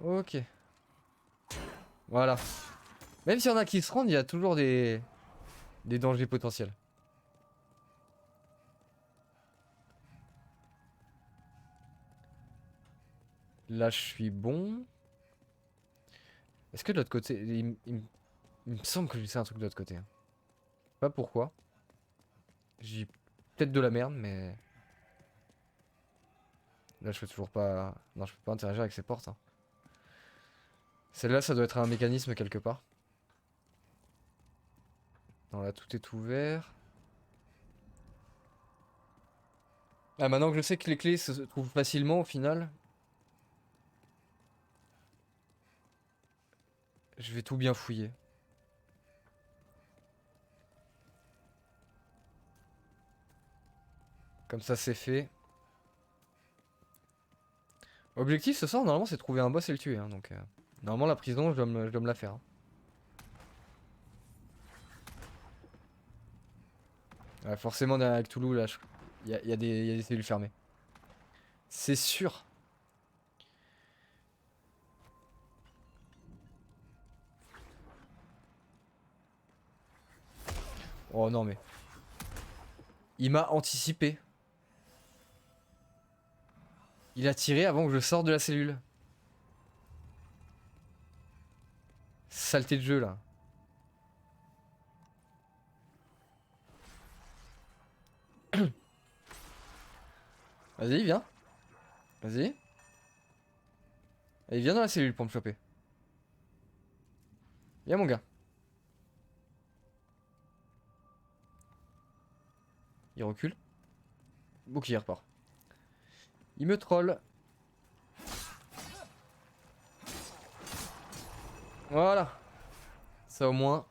Ok. Voilà. Même s'il y en a qui se rendent, il y a toujours des dangers potentiels. Là, je suis bon. Est-ce que de l'autre côté... Il me semble que je sais un truc de l'autre côté, hein. Pas pourquoi. J'ai peut-être de la merde, mais... Là, je peux toujours pas... Non, je peux pas interagir avec ces portes, hein. Celle-là, ça doit être un mécanisme quelque part. Non, là, tout est ouvert. Ah, maintenant que je sais que les clés se trouvent facilement, au final... Je vais tout bien fouiller. Comme ça, c'est fait. Objectif ce soir, normalement, c'est de trouver un boss et le tuer, hein, donc... Normalement, la prison, je dois me la faire, hein. Ouais, forcément, derrière Cthulhu, là, il y a des cellules fermées. C'est sûr. Oh non, mais... Il m'a anticipé. Il a tiré avant que je sorte de la cellule. Saleté de jeu, là. Vas-y, viens. Vas-y. Allez, viens dans la cellule pour me choper. Viens, mon gars. Il recule. Ok, il repart. Il me troll. Voilà. Ça, au moins...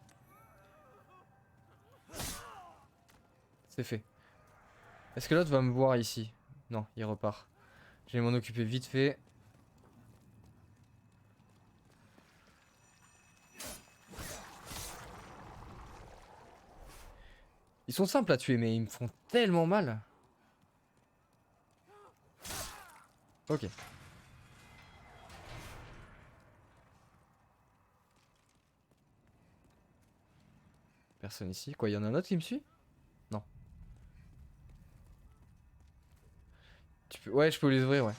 C'est fait. Est-ce que l'autre va me voir ici? Non, il repart. Je vais m'en occuper vite fait. Ils sont simples à tuer, mais ils me font tellement mal. Ok. Personne ici. Quoi, il y en a un autre qui me suit? Non. Tu peux... Ouais, je peux les ouvrir, ouais.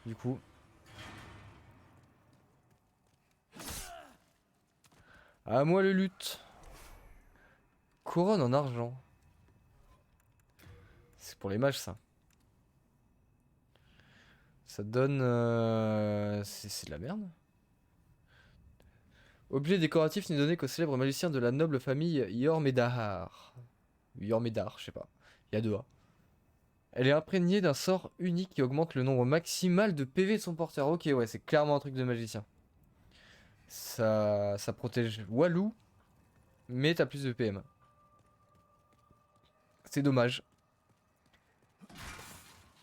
Du coup. À moi le lutte. Couronne en argent. C'est pour les mages, ça. Ça donne... C'est de la merde. Objet décoratif n'est donné qu'au célèbre magicien de la noble famille Yormedahar. Yormedar, je sais pas. Il y a deux A. Elle est imprégnée d'un sort unique qui augmente le nombre maximal de PV de son porteur. Ok, ouais, c'est clairement un truc de magicien. Ça protège Walou, mais t'as plus de PM. C'est dommage.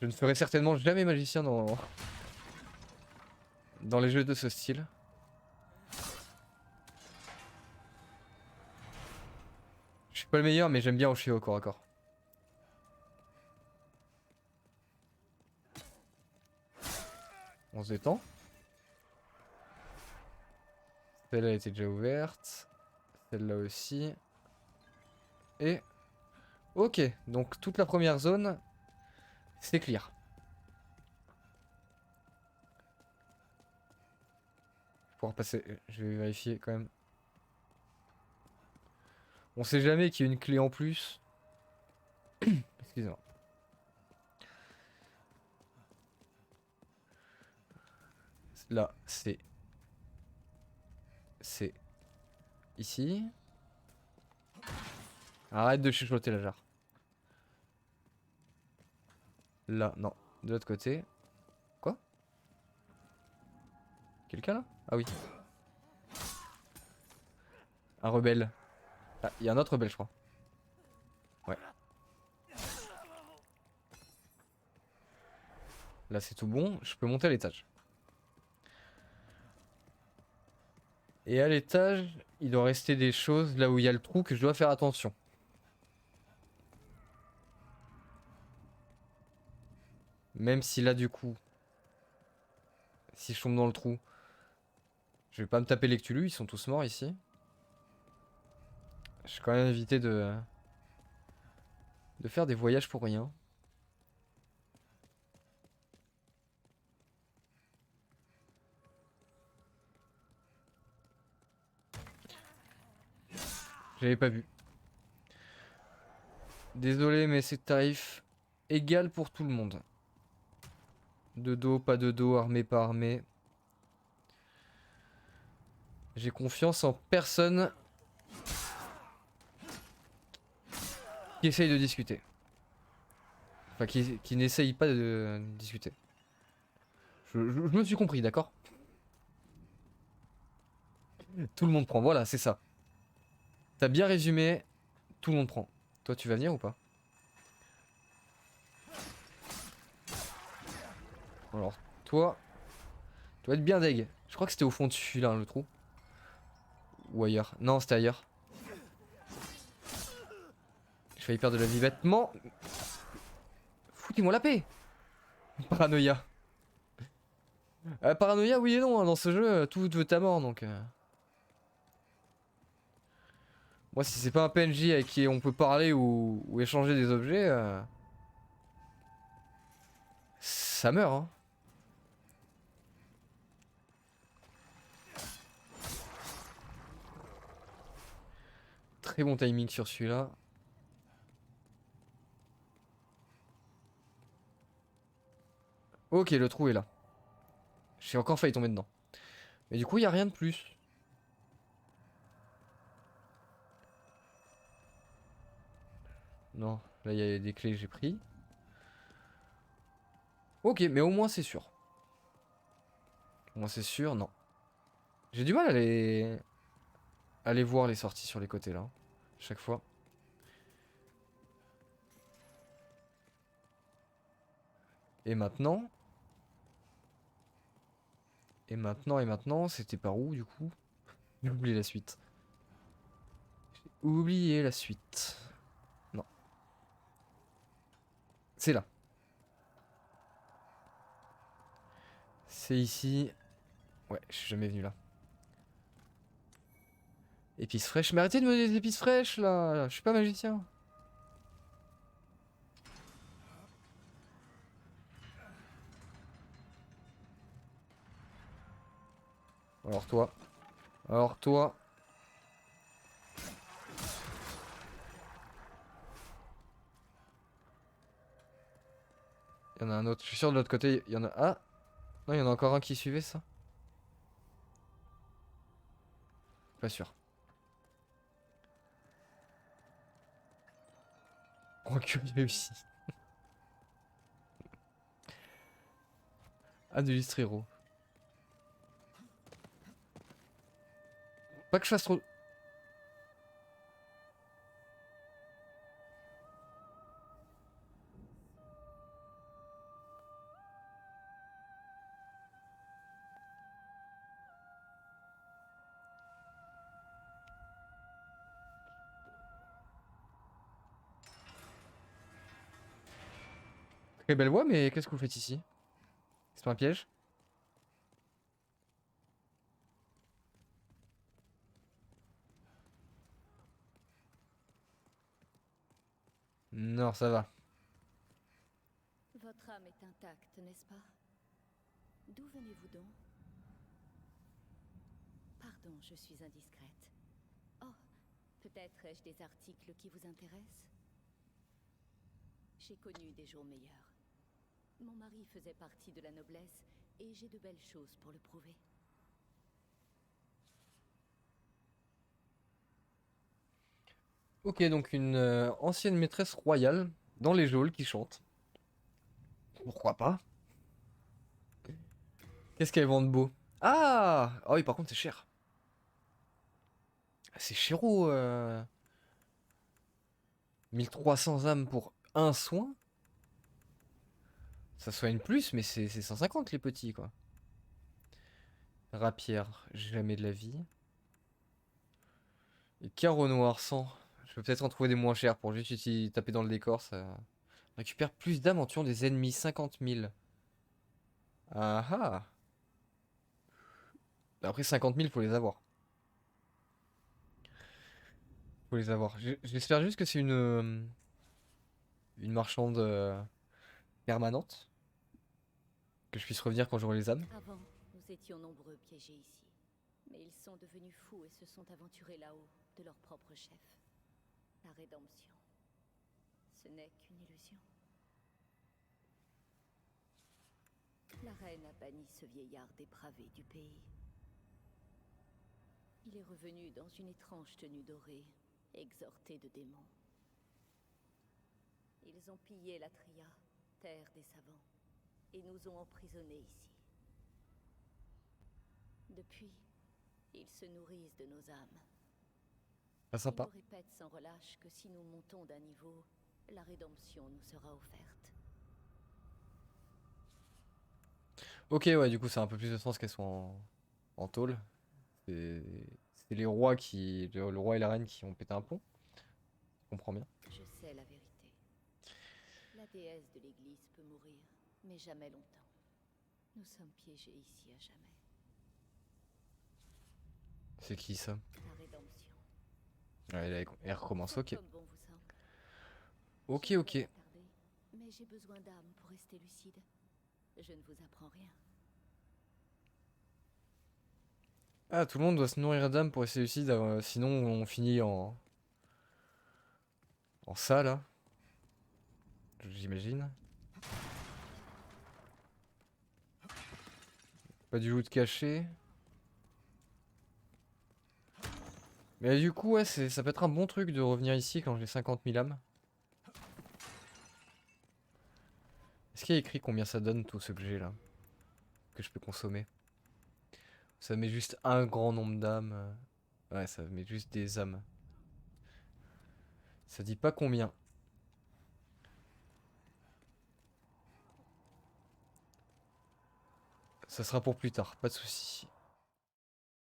Je ne ferai certainement jamais magicien dans les jeux de ce style. Je suis pas le meilleur, mais j'aime bien hocher au corps à corps. On se détend. Celle-là était déjà ouverte. Celle-là aussi. Et... Ok, donc toute la première zone, c'est clear. Je vais pouvoir passer... Je vais vérifier quand même. On sait jamais qu'il y a une clé en plus. Excusez-moi. Là, c'est... C'est... Ici. Arrête de chuchoter la jarre. Là, non. De l'autre côté. Quoi? Quelqu'un là? Ah oui. Un rebelle. Ah, il y a un autre rebelle, je crois. Ouais. Là, c'est tout bon. Je peux monter à l'étage. Et à l'étage, il doit rester des choses là où il y a le trou que je dois faire attention. Même si là, du coup, si je tombe dans le trou, je vais pas me taper les Cthulhu, ils sont tous morts ici. Je vais quand même éviter de faire des voyages pour rien. J'avais pas vu. Désolé, mais c'est tarif égal pour tout le monde. De dos, pas de dos, armé, pas armé. J'ai confiance en personne qui essaye de discuter. Enfin, qui n'essaye pas de discuter. Je me suis compris, d'accord? Tout le monde prend, voilà, c'est ça. T'as bien résumé, tout le monde prend. Toi, tu vas venir ou pas? Alors, toi, tu dois être bien deg. Je crois que c'était au fond de celui-là, le trou. Ou ailleurs. Non, c'était ailleurs. J'ai failli perdre de la vie bêtement. Foutez-moi la paix. Paranoïa. Paranoïa, oui et non, hein, dans ce jeu, tout veut ta mort, donc... Moi, si c'est pas un PNJ avec qui on peut parler ou échanger des objets... Ça meurt, hein. Très bon timing sur celui-là. Ok, le trou est là. J'ai encore failli tomber dedans. Mais du coup, il n'y a rien de plus. Non, là, il y a des clés que j'ai pris. Ok, mais au moins, c'est sûr. Au moins, c'est sûr, non. J'ai du mal à les voir, les sorties sur les côtés, là. Chaque fois. Et maintenant... Et maintenant, c'était par où, du coup? J'ai oublié la suite. J'ai oublié la suite. Non. C'est là. C'est ici. Ouais, je suis jamais venu là. Épices fraîches. Mais arrêtez de me donner des épices fraîches là. Je suis pas magicien. Alors toi. Alors toi. Il y en a un autre. Je suis sûr de l'autre côté, il y en a. Ah! Non, il y en a encore un qui suivait ça. Pas sûr. Recul réussi. Ah, de l'Istrero. Pas que je fasse trop. Très belle voix, mais qu'est-ce que vous faites ici? C'est pas un piège? Non, ça va. Votre âme est intacte, n'est-ce pas? D'où venez-vous donc? Pardon, je suis indiscrète. Oh, peut-être ai-je des articles qui vous intéressent? J'ai connu des jours meilleurs. Mon mari faisait partie de la noblesse et j'ai de belles choses pour le prouver. Ok, donc une ancienne maîtresse royale dans les geôles qui chante. Pourquoi pas? Qu'est-ce qu'elle vend de beau? Ah! Ah oui, par contre, c'est cher. C'est chéro. 1300 âmes pour un soin? Ça soigne plus, mais c'est 150 les petits, quoi. Rapière, jamais de la vie. Et carreau noir 100. Je peux peut-être en trouver des moins chers pour juste taper dans le décor. Ça récupère plus d'âmes en tuant des ennemis. 50 000. Ah ah! Après 50 000, faut les avoir. Faut les avoir. J'espère juste que c'est une marchande permanente. Que je puisse revenir quand j'aurai les âmes. Avant, nous étions nombreux piégés ici. Mais ils sont devenus fous et se sont aventurés là-haut, de leur propre chef. La rédemption. Ce n'est qu'une illusion. La reine a banni ce vieillard dépravé du pays. Il est revenu dans une étrange tenue dorée, exhorté de démons. Ils ont pillé la Tria, terre des savants, et nous ont emprisonnés ici. Depuis, ils se nourrissent de nos âmes. Pas Ils sympa. nous répètent sans relâche que si nous montons d'un niveau, la rédemption nous sera offerte. Ok, ouais, du coup, ça a un peu plus de sens qu'elles soient en tôle. C'est les rois qui. Le roi et la reine qui ont pété un pont. Je comprends bien. Je sais la vérité. La déesse de l'église peut mourir, mais jamais longtemps. Nous sommes piégés ici à jamais. C'est qui ça? La rédemption. Ouais, elle recommence, Faites ok. comme bon vous semble. Ok, Je ne ok. vais pas tarder, mais j'ai besoin d'âme pour rester lucide. Je ne vous apprends rien. Ah, tout le monde doit se nourrir d'âme pour rester lucide, sinon on finit en ça là. J'imagine. Pas du loot caché. Mais du coup, ouais, ça peut être un bon truc de revenir ici quand j'ai 50 000 âmes. Est-ce qu'il y a écrit combien ça donne tout ce que j'ai là? Que je peux consommer? Ça met juste un grand nombre d'âmes. Ouais, ça met juste des âmes. Ça dit pas combien. Ça sera pour plus tard, pas de soucis.